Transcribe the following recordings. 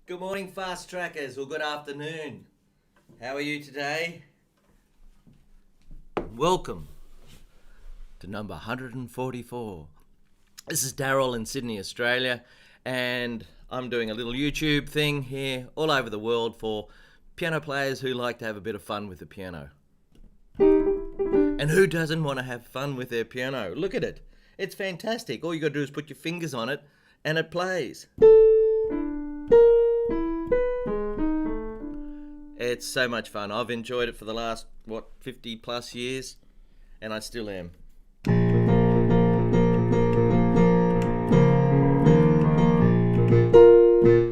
Good morning, fast trackers, or good afternoon. How are you today? Welcome to number 144. This is Daryl in Sydney, Australia, and I'm doing a little YouTube thing here all over the world for piano players who like to have a bit of fun with the piano. And who doesn't want to have fun with their piano? Look at it. It's fantastic. All you got to do is put your fingers on it and it plays. It's so much fun. I've enjoyed it for the last, 50 plus years, and I still am.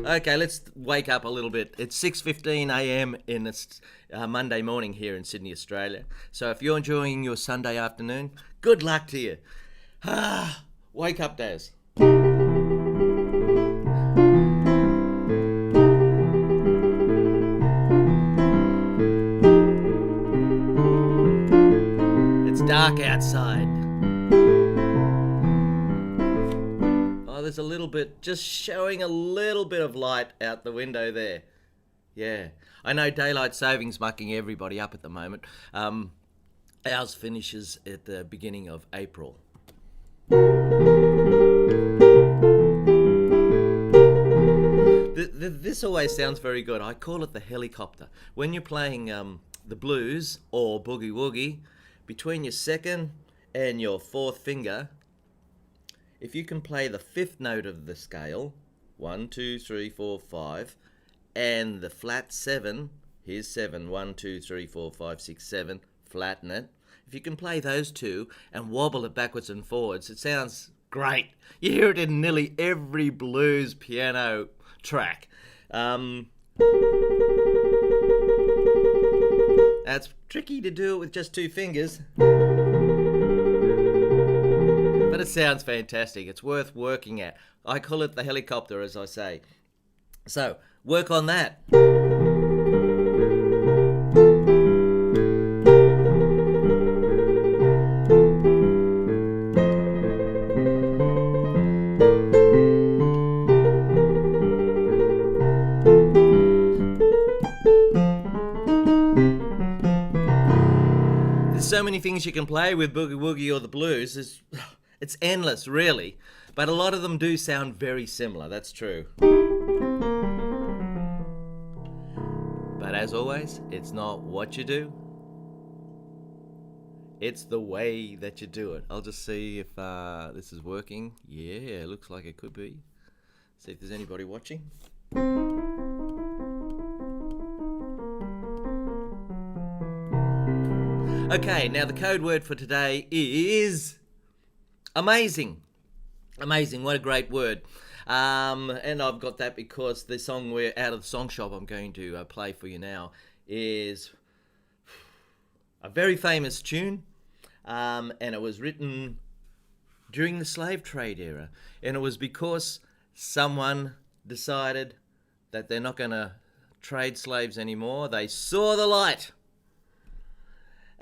Okay, let's wake up a little bit. It's 6:15 a.m. in this Monday morning here in Sydney, Australia. So if you're enjoying your Sunday afternoon, good luck to you. Wake up, Daz. It's dark outside. There's a little bit, just showing a little bit of light out the window there. Yeah, I know daylight savings mucking everybody up at the moment. Ours finishes at the beginning of April. This always sounds very good. I call it the helicopter. When you're playing the blues or boogie woogie, between your second and your fourth finger, if you can play the fifth note of the scale, 1, 2, 3, 4, 5, and the flat 7, here's 7, 1, 2, 3, 4, 5, 6, 7, flatten it. If you can play those two and wobble it backwards and forwards, it sounds great. You hear it in nearly every blues piano track. That's tricky to do it with just two fingers. But it sounds fantastic. It's worth working at. I call it the helicopter, as I say. So, work on that. There's so many things you can play with boogie woogie or the blues. It's endless, really, but a lot of them do sound very similar, that's true. But as always, it's not what you do, it's the way that you do it. I'll just see if this is working. Yeah, looks like it could be. See if there's anybody watching. Okay, now the code word for today is amazing. Amazing, what a great word. And I've got that because the song we're out of the song shop I'm going to play for you now is a very famous tune, and it was written during the slave trade era. And it was because someone decided that they're not going to trade slaves anymore. They saw the light.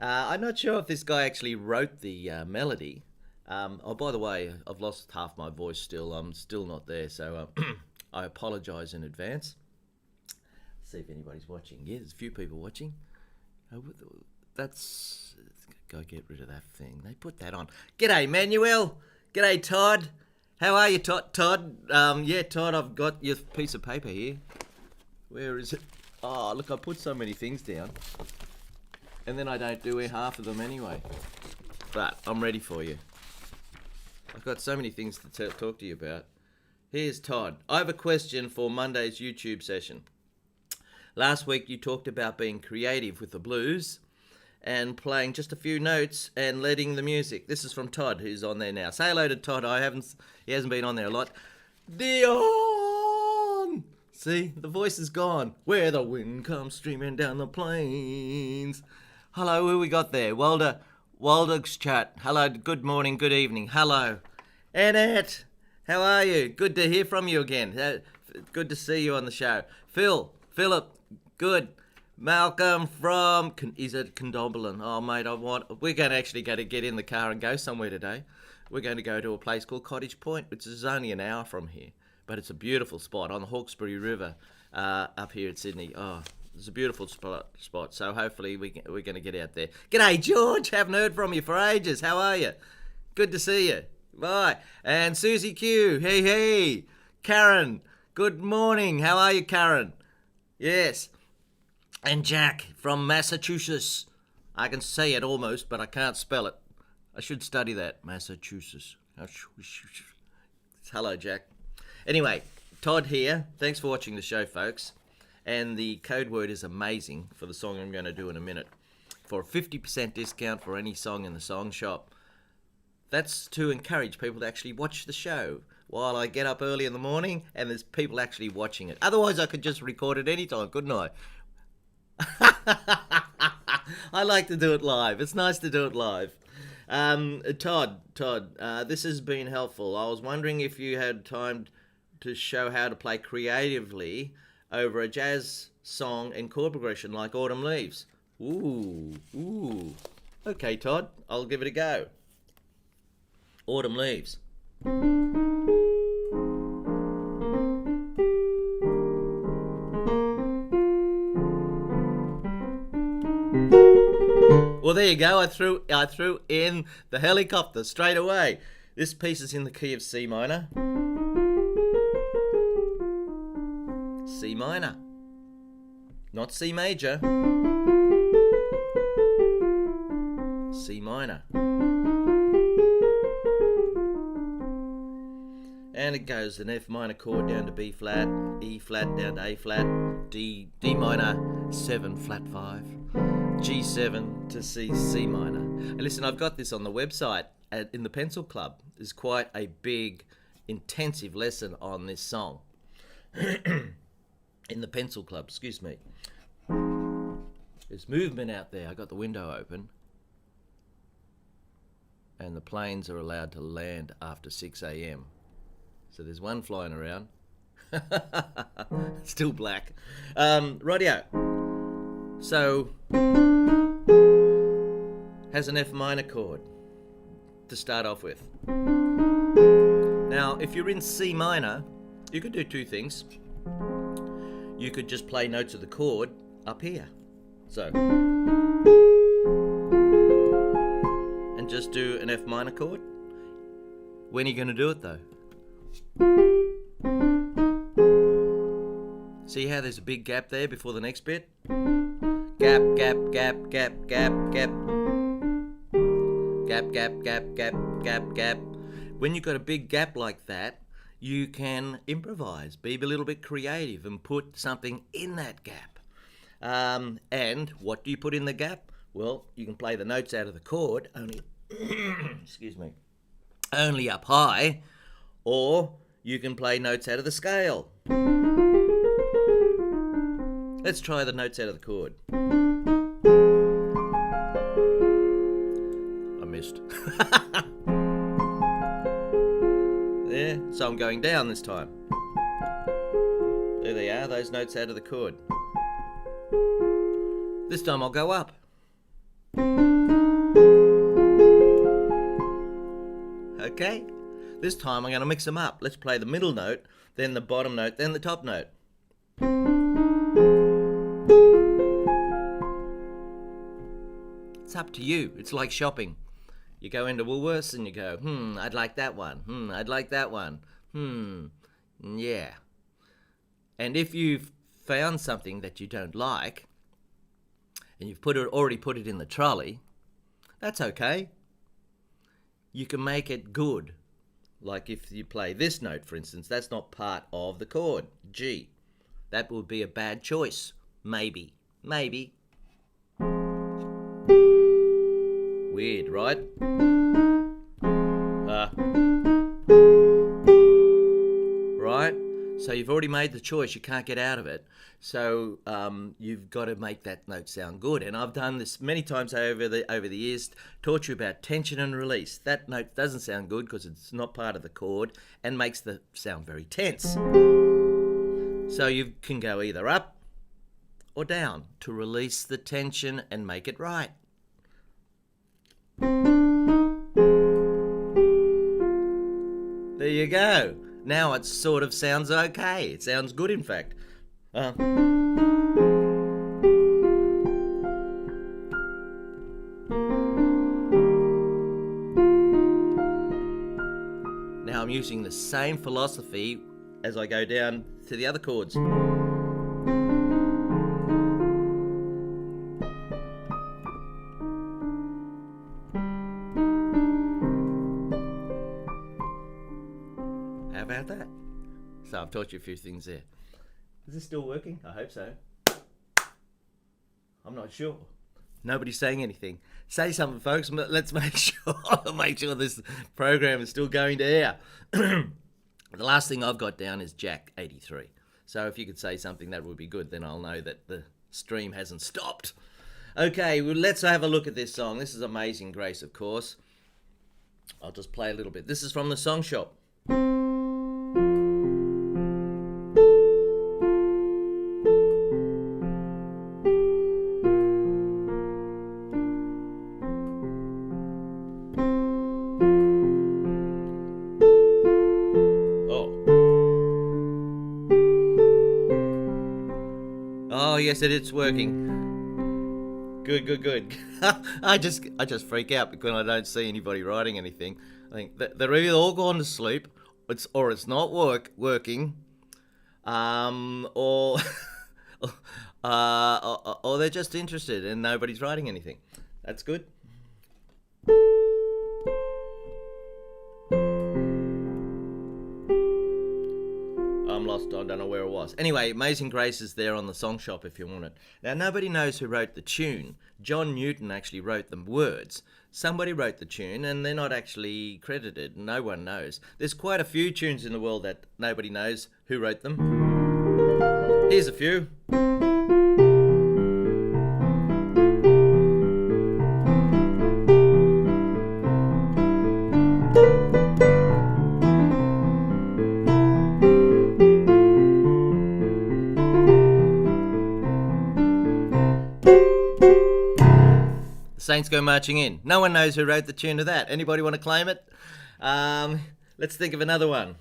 I'm not sure if this guy actually wrote the melody. Oh, by the way, I've lost half my voice still. I'm still not there, so I apologise in advance. See if anybody's watching. Yeah, there's a few people watching. That's... Go get rid of that thing. They put that on. G'day, Manuel. G'day, Todd. How are you, Todd? Yeah, Todd, I've got your piece of paper here. Where is it? Oh, look, I put so many things down. And then I don't do half of them anyway. But I'm ready for you. I've got so many things to talk to you about. Here's Todd. I have a question for Monday's YouTube session. Last week you talked about being creative with the blues and playing just a few notes and letting the music. This is from Todd, who's on there now. Say hello to Todd. He hasn't been on there a lot. Dion! See, the voice is gone. Where the wind comes streaming down the plains. Hello, who we got there? Walder's chat. Hello, good morning, good evening. Hello. Annette, how are you? Good to hear from you again. Good to see you on the show. Philip, good. Malcolm from, is it Condobolin? Oh, mate, we're going to actually get in the car and go somewhere today. We're going to go to a place called Cottage Point, which is only an hour from here. But it's a beautiful spot on the Hawkesbury River. up here in Sydney. Oh, it's a beautiful spot. So hopefully we're going to get out there. G'day, George. Haven't heard from you for ages. How are you? Good to see you. Bye. And Susie Q. Hey. Karen. Good morning. How are you, Karen? Yes. And Jack from Massachusetts. I can say it almost, but I can't spell it. I should study that. Massachusetts. Hello, Jack. Anyway, Todd here. Thanks for watching the show, folks. And the code word is amazing for the song I'm going to do in a minute. For a 50% discount for any song in the song shop. That's to encourage people to actually watch the show while I get up early in the morning and there's people actually watching it. Otherwise, I could just record it anytime, couldn't I? I like to do it live. It's nice to do it live. Todd, this has been helpful. I was wondering if you had time to show how to play creatively over a jazz song and chord progression like Autumn Leaves. Ooh. Okay, Todd, I'll give it a go. Autumn Leaves. Well, there you go. I threw in the helicopter straight away. This piece is in the key of C minor. C minor. Not C major. C minor. And it goes an F minor chord down to B flat, E flat down to A flat, D minor, 7 flat 5, G7 to C minor. And listen, I've got this on the website in the Pencil Club. There's quite a big, intensive lesson on this song. In the Pencil Club, excuse me. There's movement out there. I got the window open. And the planes are allowed to land after 6 a.m. So there's one flying around. Still black. Rightio. So, has an F minor chord to start off with. Now, if you're in C minor, you could do two things. You could just play notes of the chord up here. So, and just do an F minor chord. When are you going to do it though? See how there's a big gap there before the next bit? Gap, gap, gap, gap, gap, gap. Gap, gap, gap, gap, gap, gap. When you've got a big gap like that, you can improvise, be a little bit creative and put something in that gap. And what do you put in the gap? Well, you can play the notes out of the chord, only, excuse me, only up high, or you can play notes out of the scale. Let's try the notes out of the chord. I missed. There, so I'm going down this time. There they are, those notes out of the chord. This time I'll go up. Okay, this time I'm going to mix them up. Let's play the middle note, then the bottom note, then the top note. It's up to you. It's like shopping. You go into Woolworths and you go, I'd like that one. I'd like that one. Yeah. And if you've found something that you don't like, and you've already put it in the trolley, that's okay. You can make it good. Like if you play this note, for instance, that's not part of the chord, G. That would be a bad choice. Maybe. Weird, right? Right? So you've already made the choice. You can't get out of it. So you've got to make that note sound good. And I've done this many times over the years, taught you about tension and release. That note doesn't sound good because it's not part of the chord and makes the sound very tense. So you can go either up or down to release the tension and make it right. There you go. Now it sort of sounds okay. It sounds good, in fact. Uh, Now I'm using the same philosophy as I go down to the other chords. How about that? So I've taught you a few things there. Is this still working? I hope so. I'm not sure. Nobody's saying anything. Say something, folks. Let's make sure this program is still going to air. The last thing I've got down is Jack 83. So if you could say something, that would be good. Then I'll know that the stream hasn't stopped. Okay, well, let's have a look at this song. This is Amazing Grace, of course. I'll just play a little bit. This is from the Song Shop. Oh yes, it's working. Good. I just freak out because I don't see anybody writing anything. I think they're either all gone to sleep, or it's not working, or or they're just interested and nobody's writing anything. That's good. I'm lost. I don't know where it was. Anyway, Amazing Grace is there on the Song Shop if you want it. Now, nobody knows who wrote the tune. John Newton actually wrote the words. Somebody wrote the tune and they're not actually credited. No one knows. There's quite a few tunes in the world that nobody knows who wrote them. Here's a few. Saints Go Marching In. No one knows who wrote the tune of that. Anybody want to claim it? Let's think of another one.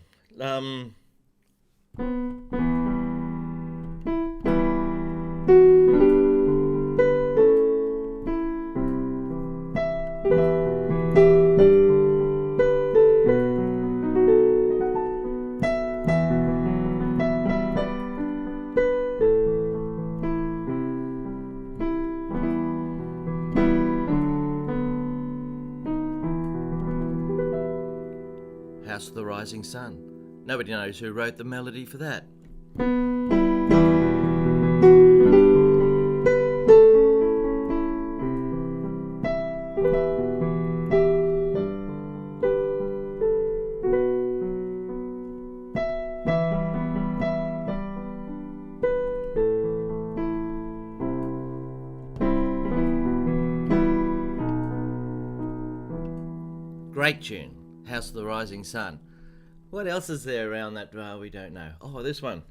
House of the Rising Sun. Nobody knows who wrote the melody for that. Great tune. House of the Rising Sun. What else is there around that? We don't know. Oh, this one.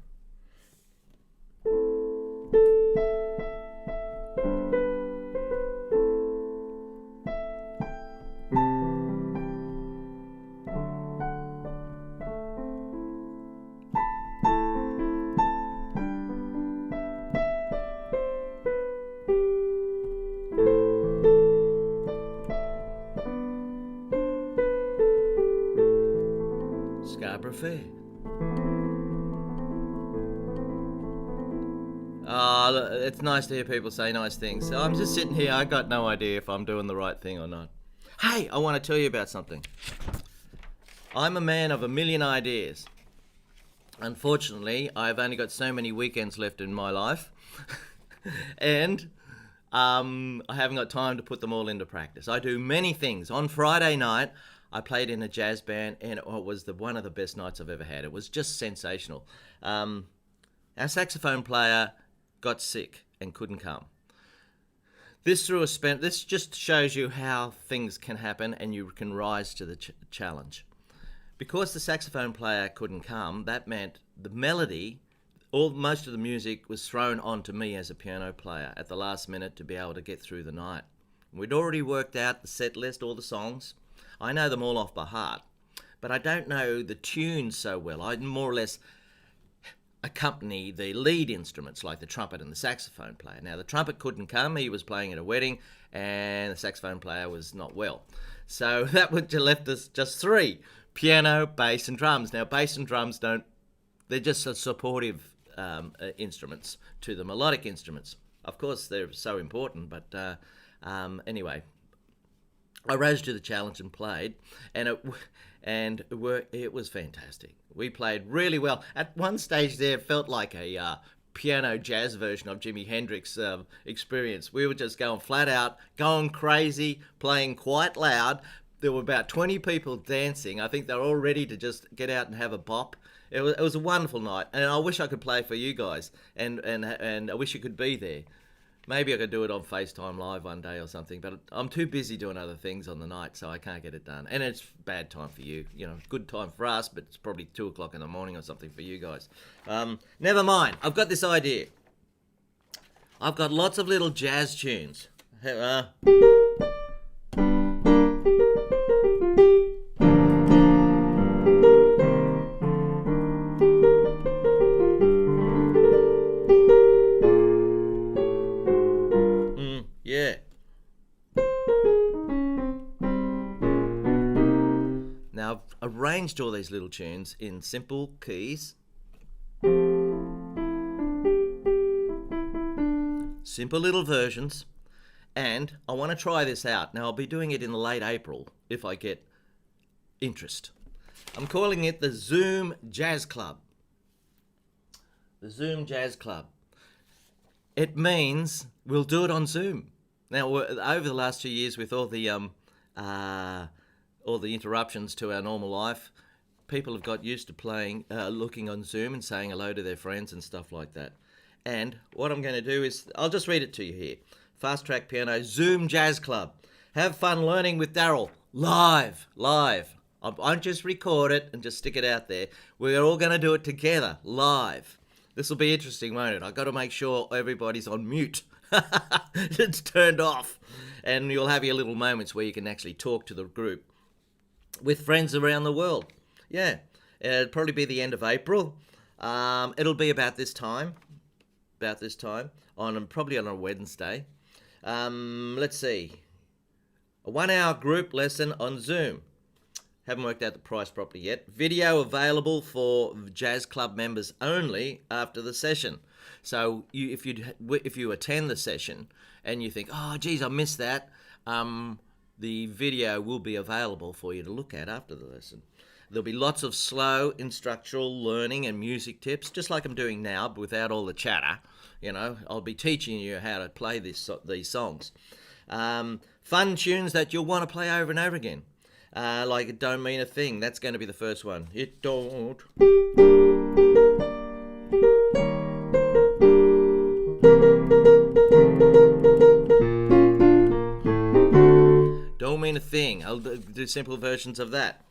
Scarborough Fair. It's nice to hear people say nice things. So I'm just sitting here, I got no idea if I'm doing the right thing or not. Hey, I want to tell you about something. I'm a man of a million ideas. Unfortunately, I've only got so many weekends left in my life. And I haven't got time to put them all into practice. I do many things. On Friday night, I played in a jazz band, and it was one of the best nights I've ever had. It was just sensational. Our saxophone player got sick and couldn't come. This just shows you how things can happen, and you can rise to the challenge. Because the saxophone player couldn't come, that meant the melody, most of the music was thrown onto me as a piano player at the last minute to be able to get through the night. We'd already worked out the set list, all the songs. I know them all off by heart, but I don't know the tunes so well. I more or less accompany the lead instruments like the trumpet and the saxophone player. Now, the trumpet couldn't come. He was playing at a wedding, and the saxophone player was not well. So that would have left us just three: piano, bass, and drums. Now, bass and drums they're just supportive instruments to the melodic instruments. Of course, they're so important, but anyway, I rose to the challenge and played, and it was fantastic. We played really well. At one stage there, it felt like a piano jazz version of Jimi Hendrix experience. We were just going flat out, going crazy, playing quite loud. There were about 20 people dancing. I think they were all ready to just get out and have a bop. It was a wonderful night, and I wish I could play for you guys, and I wish you could be there. Maybe I could do it on FaceTime Live one day or something, but I'm too busy doing other things on the night, so I can't get it done. And it's bad time for you. Good time for us, but it's probably 2 o'clock in the morning or something for you guys. Never mind. I've got this idea. I've got lots of little jazz tunes. Yeah. Now, I've arranged all these little tunes in simple keys. Simple little versions. And I want to try this out. Now, I'll be doing it in late April if I get interest. I'm calling it the Zoom Jazz Club. The Zoom Jazz Club. It means we'll do it on Zoom. Now, over the last 2 years, with all the interruptions to our normal life, people have got used to looking on Zoom and saying hello to their friends and stuff like that. And what I'm going to do is, I'll just read it to you here. Fast Track Piano, Zoom Jazz Club. Have fun learning with Daryl. Live. I won't just record it and just stick it out there. We're all going to do it together, live. This will be interesting, won't it? I've got to make sure everybody's on mute. It's turned off. And you'll have your little moments where you can actually talk to the group with friends around the world. Yeah, it'll probably be the end of April. It'll be about this time, probably on a Wednesday. Let's see. A 1 hour group lesson on Zoom. Haven't worked out the price properly yet. Video available for Jazz Club members only after the session. So if you attend the session and you think, oh, geez, I missed that, the video will be available for you to look at after the lesson. There'll be lots of slow instructional learning and music tips, just like I'm doing now, but without all the chatter. I'll be teaching you how to play these songs. Fun tunes that you'll want to play over and over again. Like It Don't Mean a Thing. That's going to be the first one. It don't. Don't Mean a Thing. I'll do simple versions of that.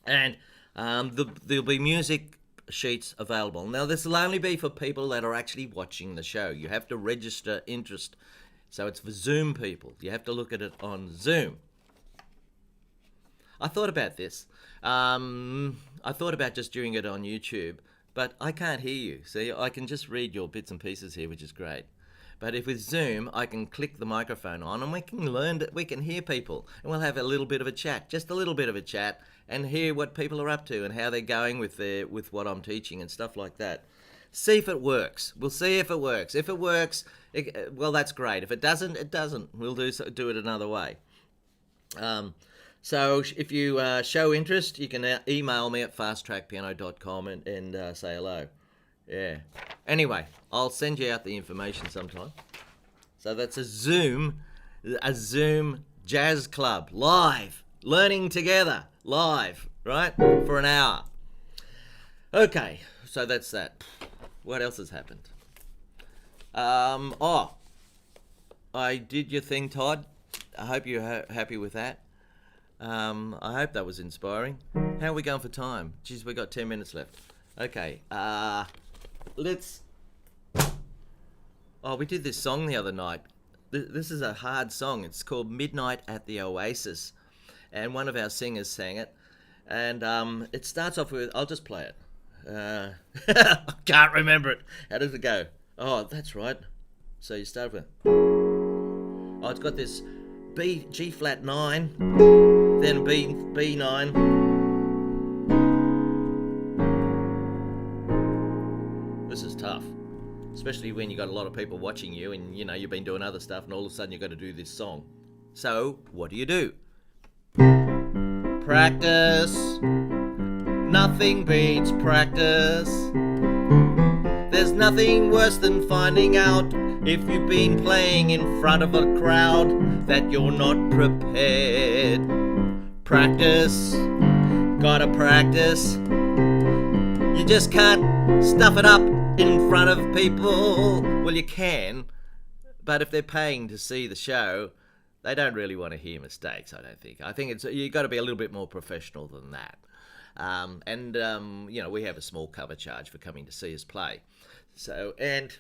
And there'll be music sheets available. Now, this will only be for people that are actually watching the show. You have to register interest. So it's for Zoom people. You have to look at it on Zoom. I thought about this. I thought about just doing it on YouTube, but I can't hear you. See, I can just read your bits and pieces here, which is great. But if with Zoom, I can click the microphone on and we can hear people. And we'll have a little bit of a chat, just a little bit of a chat, and hear what people are up to and how they're going with what I'm teaching and stuff like that. See if it works. We'll see if it works. If it works, well, that's great. If it doesn't, it doesn't. We'll do it another way. So if you show interest, you can email me at fasttrackpiano.com and say hello. Yeah. Anyway, I'll send you out the information sometime. So that's a Zoom Jazz Club, live, learning together, live, right, for an hour. Okay, so that's that. What else has happened? I did your thing, Todd. I hope you're happy with that. I hope that was inspiring. How are we going for time? Geez, we got 10 minutes left. Okay, we did this song the other night. This is a hard song. It's called Midnight at the Oasis. And one of our singers sang it. And it starts off with, I'll just play it. I can't remember it. How does it go? Oh, that's right. So you start with. Oh, it's got this G flat 9, then B9. This is tough, especially when you got a lot of people watching you, and you've been doing other stuff, and all of a sudden you've got to do this song. So what do? Practice. Nothing beats practice. There's nothing worse than finding out, if you've been playing in front of a crowd, that you're not prepared. Practice. Gotta practice. You just can't stuff it up in front of people. Well, you can, but if they're paying to see the show, they don't really want to hear mistakes, I don't think. I think you've got to be a little bit more professional than that. We have a small cover charge for coming to see us play. So, and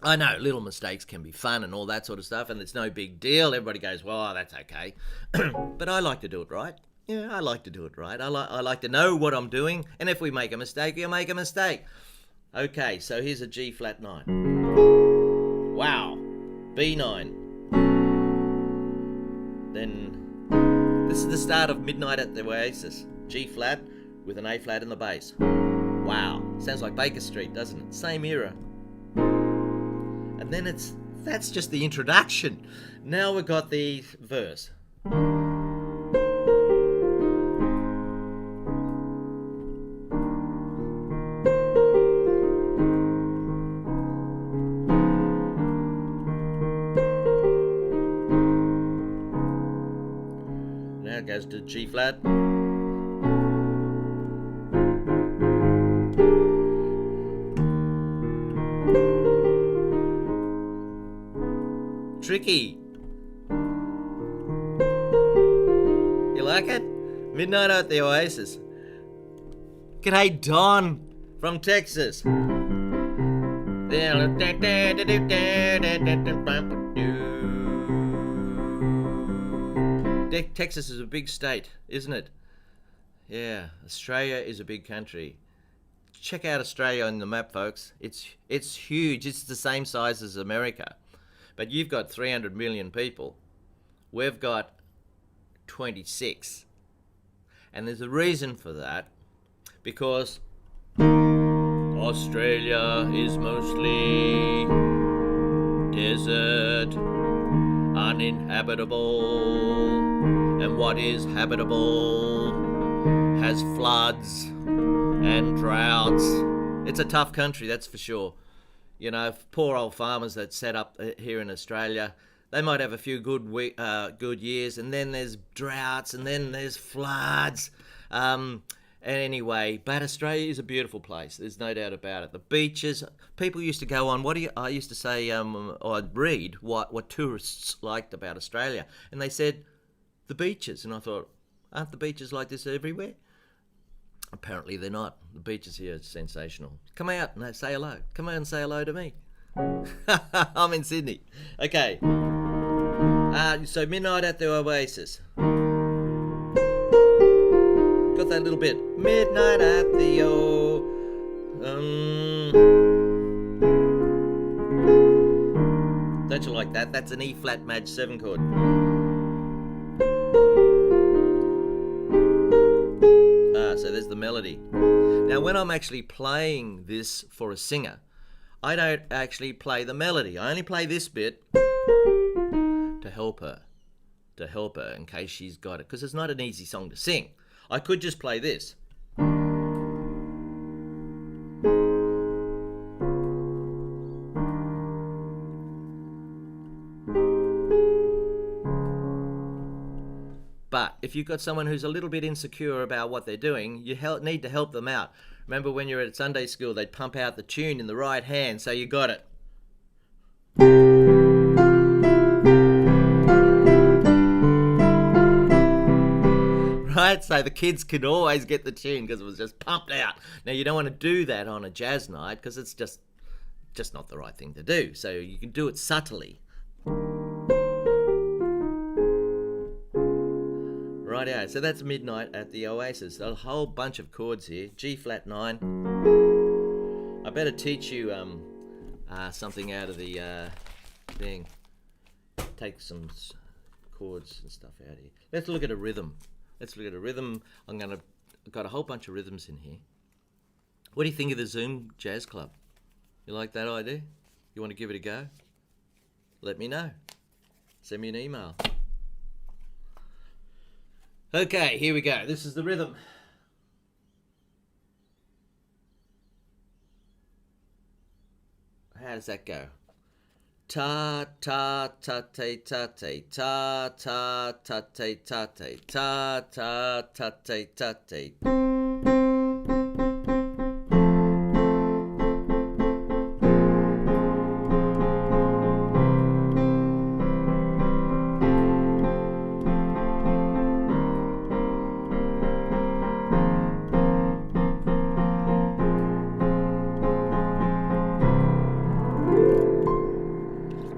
I know little mistakes can be fun and all that sort of stuff, and it's no big deal. Everybody goes, well, that's okay. But I like to do it right. Yeah, I like to do it right. I like to know what I'm doing, and if we make a mistake, you make a mistake. Okay, so here's a G flat 9. Wow. B9. Then this is the start of Midnight at the Oasis. G flat with an A flat in the bass. Wow. Sounds like Baker Street, doesn't it? Same era. And then that's just the introduction. Now we've got the verse. Now it goes to G flat. Tricky. You like it? Midnight at the Oasis. G'day, Don from Texas. Texas is a big state, isn't it? Yeah, Australia is a big country. Check out Australia on the map, folks. It's huge. It's the same size as America. But you've got 300 million people. We've got 26. And there's a reason for that. Because Australia is mostly desert, uninhabitable. And what is habitable has floods and droughts. It's a tough country, that's for sure. Poor old farmers that set up here in Australia, they might have a few good years, and then there's droughts, and then there's floods. Anyway, but Australia is a beautiful place. There's no doubt about it. The beaches, people used to go on. I used to say, I'd read what tourists liked about Australia, and they said the beaches, and I thought, aren't the beaches like this everywhere? Apparently they're not. The beaches here are sensational. Come out and say hello. Come out and say hello to me. I'm in Sydney. Okay. So Midnight at the Oasis. Got that little bit. Midnight at the Don't you like that? That's an E flat maj 7 chord. So there's the melody. Now when I'm actually playing this for a singer, I don't actually play the melody. I only play this bit to help her in case she's got it, because it's not an easy song to sing. I could just play this. But if you've got someone who's a little bit insecure about what they're doing, you need to help them out. Remember when you were at Sunday school, they'd pump out the tune in the right hand, so you got it. Right? So the kids could always get the tune because it was just pumped out. Now you don't want to do that on a jazz night because it's just not the right thing to do. So you can do it subtly. Rightio, so that's Midnight at the Oasis. A whole bunch of chords here. G flat 9. I better teach you something out of the thing. Take some chords and stuff out here. Let's look at a rhythm. I've got a whole bunch of rhythms in here. What do you think of the Zoom Jazz Club? You like that idea? You want to give it a go? Let me know. Send me an email. Okay, here we go. This is the rhythm. How does that go? Ta ta ta te ta te ta ta ta te ta te ta ta ta te ta te.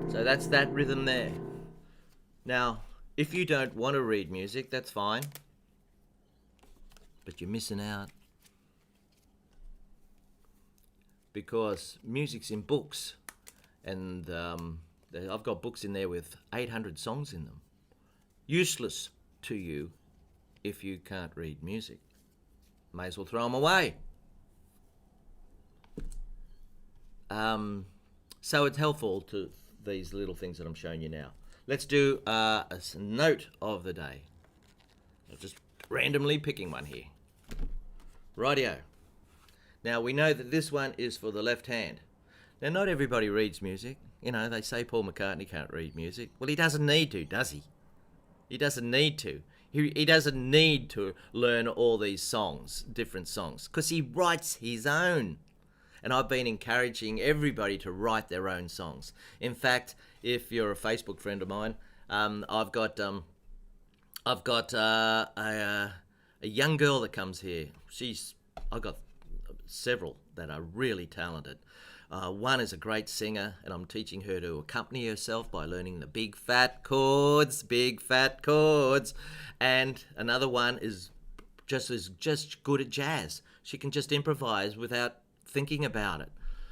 So that's that rhythm there. Now, if you don't want to read music, that's fine. But you're missing out. Because music's in books. And I've got books in there with 800 songs in them. Useless to you if you can't read music. May as well throw them away. So it's helpful to these little things that I'm showing you now. Let's do a note of the day. I'm just randomly picking one here. Rightio. Now we know that this one is for the left hand. Now not everybody reads music. You know, they say Paul McCartney can't read music. Well, he doesn't need to, does he? He doesn't need to. He doesn't need to learn all these songs, different songs, because he writes his own. And I've been encouraging everybody to write their own songs. In fact, if you're a Facebook friend of mine, I've got a young girl that comes here. I've got several that are really talented. One is a great singer, and I'm teaching her to accompany herself by learning the big fat chords. And another one is just good at jazz. She can just improvise without thinking about it.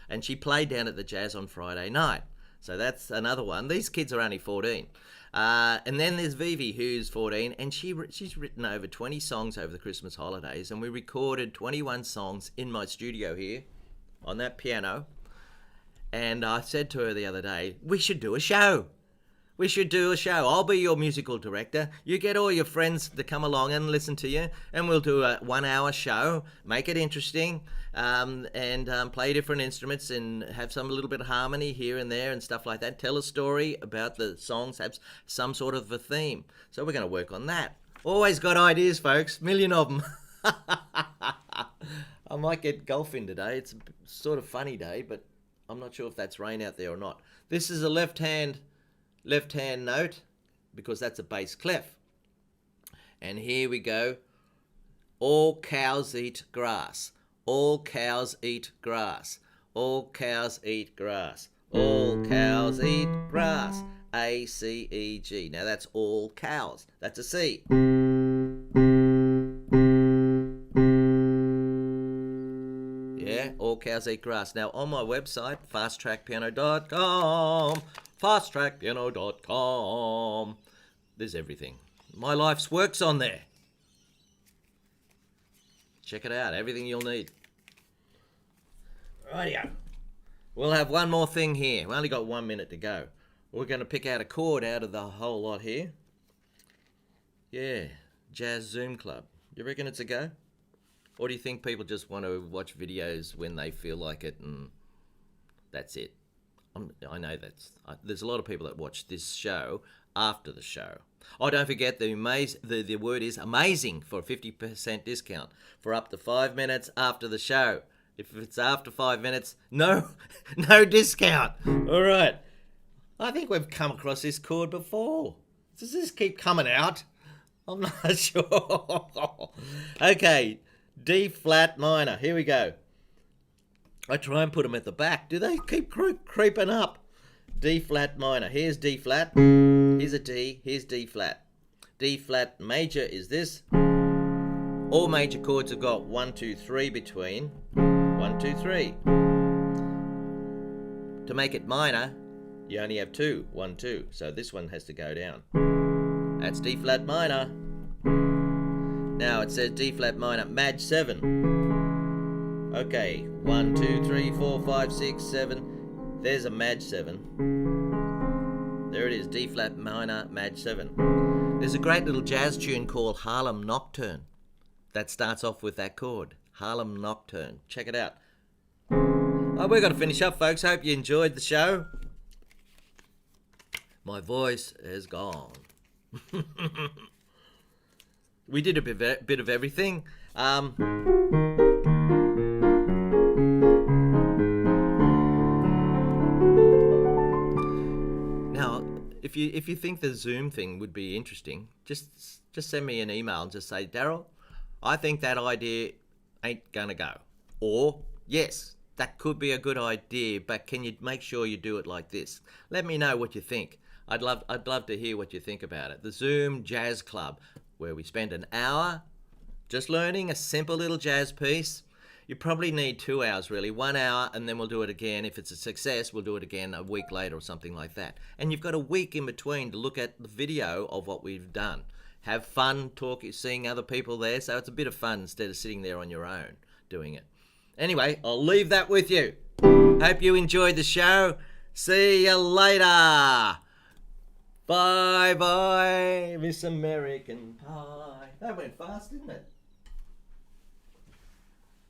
And she played down at the Jazz on Friday night. So that's another one. These kids are only 14. And then there's Vivi, who's 14, and she's written over 20 songs over the Christmas holidays, and we recorded 21 songs in my studio here on that piano. And I said to her the other day, we should do a show. I'll be your musical director. You get all your friends to come along and listen to you, and we'll do a 1 hour show, make it interesting, and play different instruments and have some little bit of harmony here and there and stuff like that. Tell a story about the songs, have some sort of a theme. So we're going to work on that. Always got ideas, folks. Million of them. I might get golf in today. It's a sort of funny day, but I'm not sure if that's rain out there or not. This is a left hand note, because that's a bass clef. And here we go. All cows eat grass. All cows eat grass. All cows eat grass. All cows eat grass. A, C, E, G. Now that's all cows. That's a C. Yeah, all cows eat grass. Now on my website, fasttrackpiano.com, fasttrackpiano.com, there's everything. My life's work's on there. Check it out, everything you'll need. Rightio. We'll have one more thing here. We only got 1 minute to go. We're going to pick out a chord out of the whole lot here. Yeah, Jazz Zoom Club. You reckon it's a go? Or do you think people just want to watch videos when they feel like it and that's it? I know there's a lot of people that watch this show after the show. Oh, don't forget the word is amazing for a 50% discount for up to 5 minutes after the show. If it's after 5 minutes, no discount. All right. I think we've come across this chord before. Does this keep coming out? I'm not sure. Okay, D flat minor. Here we go. I try and put them at the back. Do they keep creeping up? D flat minor. Here's D flat. Here's a D. Here's D flat. D flat major is this. All major chords have got 1, 2, 3 between. 1, 2, 3. To make it minor, you only have 2. 1, 2. So this one has to go down. That's D flat minor. Now it says D flat minor, Maj 7. Okay, 1, 2, 3, 4, 5, 6, 7. There's a Maj 7. There it is, D flat minor, Maj 7. There's a great little jazz tune called Harlem Nocturne that starts off with that chord, Harlem Nocturne. Check it out. Oh, we're going to finish up, folks. Hope you enjoyed the show. My voice is gone. We did a bit of everything. Now, if you think the Zoom thing would be interesting, just send me an email and just say, Daryl, I think that idea ain't gonna go. Or, yes, that could be a good idea, but can you make sure you do it like this? Let me know what you think. I'd love to hear what you think about it. The Zoom Jazz Club, where we spend an hour just learning a simple little jazz piece. You probably need 2 hours really, 1 hour, and then we'll do it again. If it's a success, we'll do it again a week later or something like that. And you've got a week in between to look at the video of what we've done. Have fun seeing other people there, so it's a bit of fun instead of sitting there on your own doing it. Anyway, I'll leave that with you. Hope you enjoyed the show. See you later. Bye-bye, Miss American Pie. That went fast, didn't it?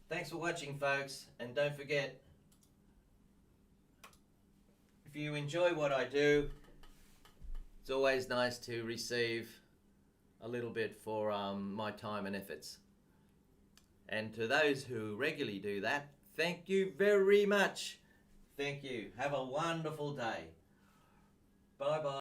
Thanks for watching, folks. And don't forget, if you enjoy what I do, it's always nice to receive a little bit for my time and efforts. And to those who regularly do that, thank you very much. Thank you. Have a wonderful day. Bye-bye.